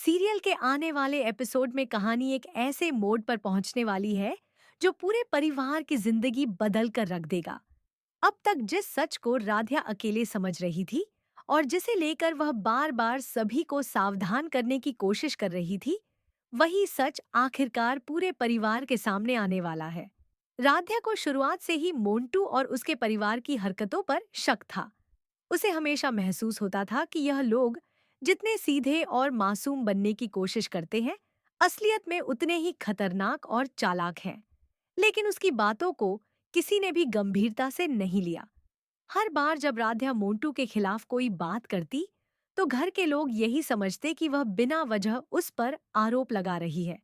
Serial के आने वाले एपिसोड में कहानी एक ऐसे मोड़ पर पहुंचने वाली है जो पूरे परिवार की जिंदगी बदल कर रख देगा। अब तक जिस सच को राध्या अकेले समझ रही थी और जिसे लेकर वह बार बार सभी को सावधान करने की कोशिश कर रही थी, वही सच आखिरकार पूरे परिवार के सामने आने वाला है। राध्या को शुरुआत से ही मोंटू और उसके परिवार की हरकतों पर शक था। उसे हमेशा महसूस होता था कि यह लोग जितने सीधे और मासूम बनने की कोशिश करते हैं, असलियत में उतने ही खतरनाक और चालाक हैं। लेकिन उसकी बातों को किसी ने भी गंभीरता से नहीं लिया। हर बार जब राध्या मोंटू के खिलाफ कोई बात करती, तो घर के लोग यही समझते कि वह बिना वजह उस पर आरोप लगा रही है।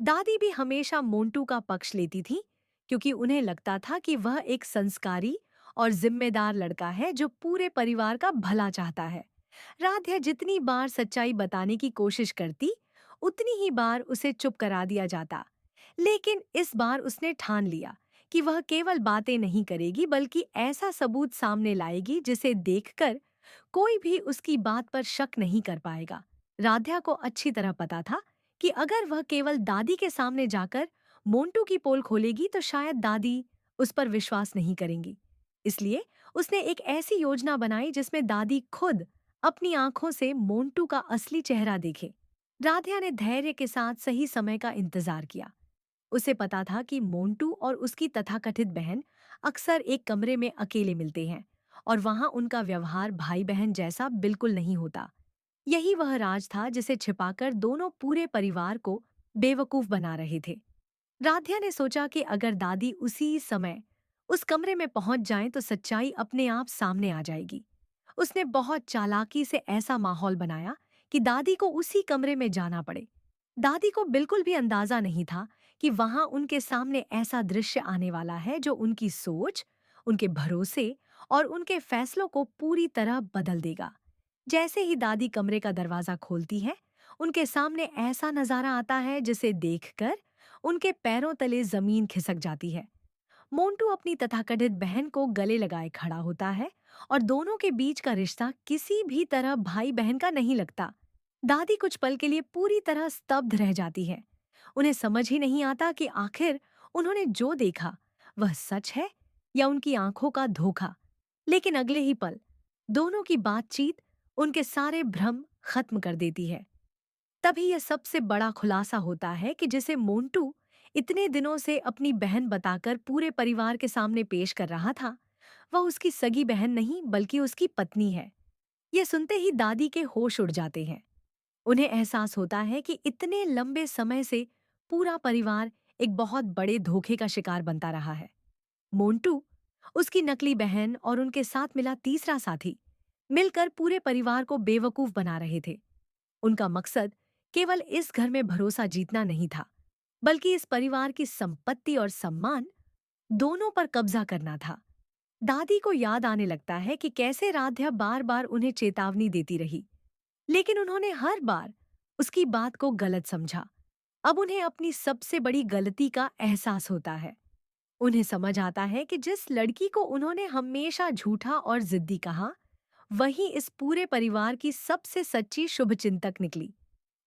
दादी भी हमेशा मोंटू का पक्ष लेती थी, क्योंकि उन्हें लगता था कि वह एक संस्कारी और जिम्मेदार लड़का है जो पूरे परिवार का भला चाहता है। राध्या जितनी बार सच्चाई बताने की कोशिश करती, उतनी ही बार उसे चुप करा दिया जाता। लेकिन इस बार उसने ठान लिया कि वह केवल बातें नहीं करेगी बल्कि ऐसा सबूत सामने लाएगी जिसे देखकर कोई भी उसकी बात पर शक नहीं कर पाएगा। राध्या को अच्छी तरह पता था कि अगर वह केवल दादी के सामने जाकर मोंटू की पोल खोलेगी तो शायद दादी उस पर विश्वास नहीं करेंगी। इसलिए उसने एक ऐसी योजना बनाई जिसमें दादी खुद अपनी आंखों से मोंटू का असली चेहरा देखे। राध्या ने धैर्य के साथ सही समय का इंतजार किया। उसे पता था कि मोंटू और उसकी तथाकथित बहन अक्सर एक कमरे में अकेले मिलते हैं और वहां उनका व्यवहार भाई बहन जैसा बिल्कुल नहीं होता। यही वह राज था जिसे छिपाकर दोनों पूरे परिवार को बेवकूफ बना रहे थे। राध्या ने सोचा कि अगर दादी उसी समय उस कमरे में पहुंच जाए तो सच्चाई अपने आप सामने आ जाएगी। उसने बहुत चालाकी से ऐसा माहौल बनाया कि दादी को उसी कमरे में जाना पड़े। दादी को बिल्कुल भी अंदाजा नहीं था कि वहां उनके सामने ऐसा दृश्य आने वाला है जो उनकी सोच, उनके भरोसे और उनके फैसलों को पूरी तरह बदल देगा। जैसे ही दादी कमरे का दरवाजा खोलती है, उनके सामने ऐसा नजारा आता है जिसे देखकर उनके पैरों तले जमीन खिसक जाती है। मोंटू अपनी तथाकथित बहन को गले लगाए खड़ा होता है और दोनों के बीच का रिश्ता किसी भी तरह भाई बहन का नहीं लगता। दादी कुछ पल के लिए पूरी तरह स्तब्ध रह जाती है। उन्हें समझ ही नहीं आता कि आखिर उन्होंने जो देखा वह सच है या उनकी आंखों का धोखा। लेकिन अगले ही पल दोनों की बातचीत उनके सारे भ्रम खत्म कर देती है। तभी यह सबसे बड़ा खुलासा होता है कि जिसे मोंटू इतने दिनों से अपनी बहन बताकर पूरे परिवार के सामने पेश कर रहा था, वह उसकी सगी बहन नहीं बल्कि उसकी पत्नी है। यह सुनते ही दादी के होश उड़ जाते हैं। उन्हें एहसास होता है कि इतने लंबे समय से पूरा परिवार एक बहुत बड़े धोखे का शिकार बनता रहा है। मोंटू, उसकी नकली बहन और उनके साथ मिला तीसरा साथी मिलकर पूरे परिवार को बेवकूफ बना रहे थे। उनका मकसद केवल इस घर में भरोसा जीतना नहीं था, बल्कि इस परिवार की संपत्ति और सम्मान दोनों पर कब्जा करना था। दादी को याद आने लगता है कि कैसे राध्या बार बार उन्हें चेतावनी देती रही, लेकिन उन्होंने हर बार उसकी बात को गलत समझा। अब उन्हें अपनी सबसे बड़ी गलती का एहसास होता है। उन्हें समझ आता है कि जिस लड़की को उन्होंने हमेशा झूठा और जिद्दी कहा, वही इस पूरे परिवार की सबसे सच्ची शुभचिंतक निकली।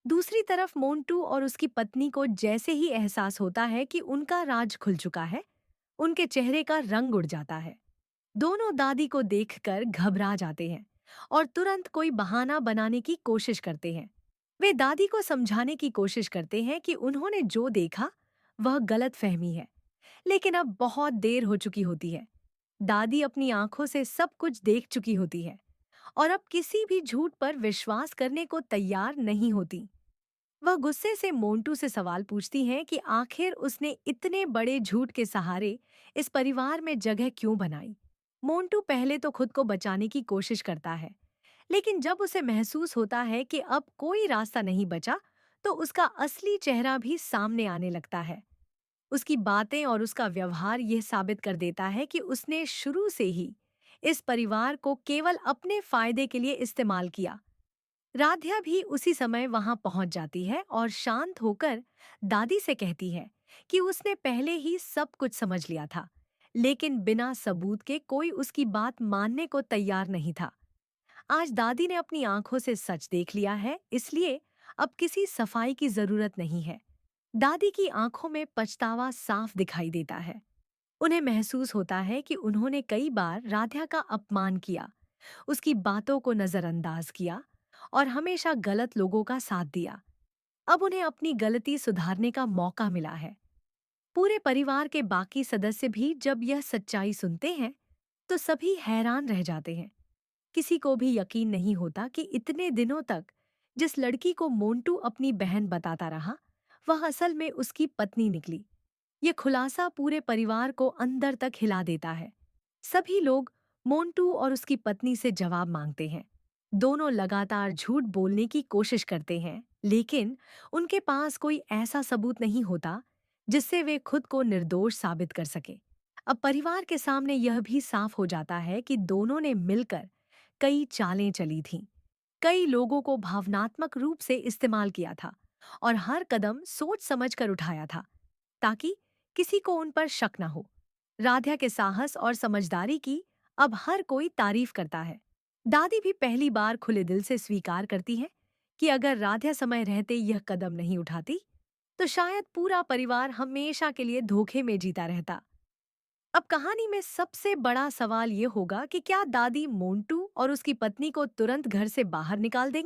दूसरी तरफ मोंटू और उसकी पत्नी को जैसे ही एहसास होता है कि उनका राज खुल चुका है, उनके चेहरे का रंग उड़ जाता है। दोनों दादी को देखकर घबरा जाते हैं और तुरंत कोई बहाना बनाने की कोशिश करते हैं। वे दादी को समझाने की कोशिश करते हैं कि उन्होंने जो देखा वह गलत फहमी है, लेकिन अब बहुत देर हो चुकी होती है। दादी अपनी आंखों से सब कुछ देख चुकी होती है और अब किसी भी झूठ पर विश्वास करने को तैयार नहीं होती। वह गुस्से से मोंटू से सवाल पूछती हैं कि आखिर उसने इतने बड़े झूठ के सहारे इस परिवार में जगह क्यों बनाई। मोंटू पहले तो खुद को बचाने की कोशिश करता है, लेकिन जब उसे महसूस होता है कि अब कोई रास्ता नहीं बचा, तो उसका असली चेहरा भी सामने आने लगता है। उसकी बातें और उसका व्यवहार यह साबित कर देता है कि उसने शुरू से ही इस परिवार को केवल अपने फायदे के लिए इस्तेमाल किया। राध्या भी उसी समय वहां पहुंच जाती है और शांत होकर दादी से कहती है कि उसने पहले ही सब कुछ समझ लिया था, लेकिन बिना सबूत के कोई उसकी बात मानने को तैयार नहीं था। आज दादी ने अपनी आंखों से सच देख लिया है, इसलिए अब किसी सफाई की जरूरत नहीं है। दादी की आंखों में पछतावा साफ दिखाई देता है। उन्हें महसूस होता है कि उन्होंने कई बार राध्या का अपमान किया, उसकी बातों को नजरअंदाज किया और हमेशा गलत लोगों का साथ दिया। अब उन्हें अपनी गलती सुधारने का मौका मिला है। पूरे परिवार के बाकी सदस्य भी जब यह सच्चाई सुनते हैं तो सभी हैरान रह जाते हैं। किसी को भी यकीन नहीं होता कि इतने दिनों तक जिस लड़की को मोंटू अपनी बहन बताता रहा, वह असल में उसकी पत्नी निकली। ये खुलासा पूरे परिवार को अंदर तक हिला देता है। सभी लोग मोंटू और उसकी पत्नी से जवाब मांगते हैं। दोनों लगातार झूठ बोलने की कोशिश करते हैं, लेकिन उनके पास कोई ऐसा सबूत नहीं होता जिससे वे खुद को निर्दोष साबित कर सके। अब परिवार के सामने यह भी साफ हो जाता है कि दोनों ने मिलकर कई चालें चली थीं। कई लोगों को भावनात्मक रूप से इस्तेमाल किया था और हर कदम सोच समझ कर उठाया था ताकि किसी को उन पर शक न हो। राध्या के साहस और समझदारी की अब हर कोई तारीफ करता है। दादी भी पहली बार खुले दिल से स्वीकार करती है कि अगर राध्या समय रहते यह कदम नहीं उठाती तो शायद पूरा परिवार हमेशा के लिए धोखे में जीता रहता। अब कहानी में सबसे बड़ा सवाल ये होगा कि क्या दादी मोंटू और उसकी पत्नी को तुरंत घर से बाहर निकाल देंगी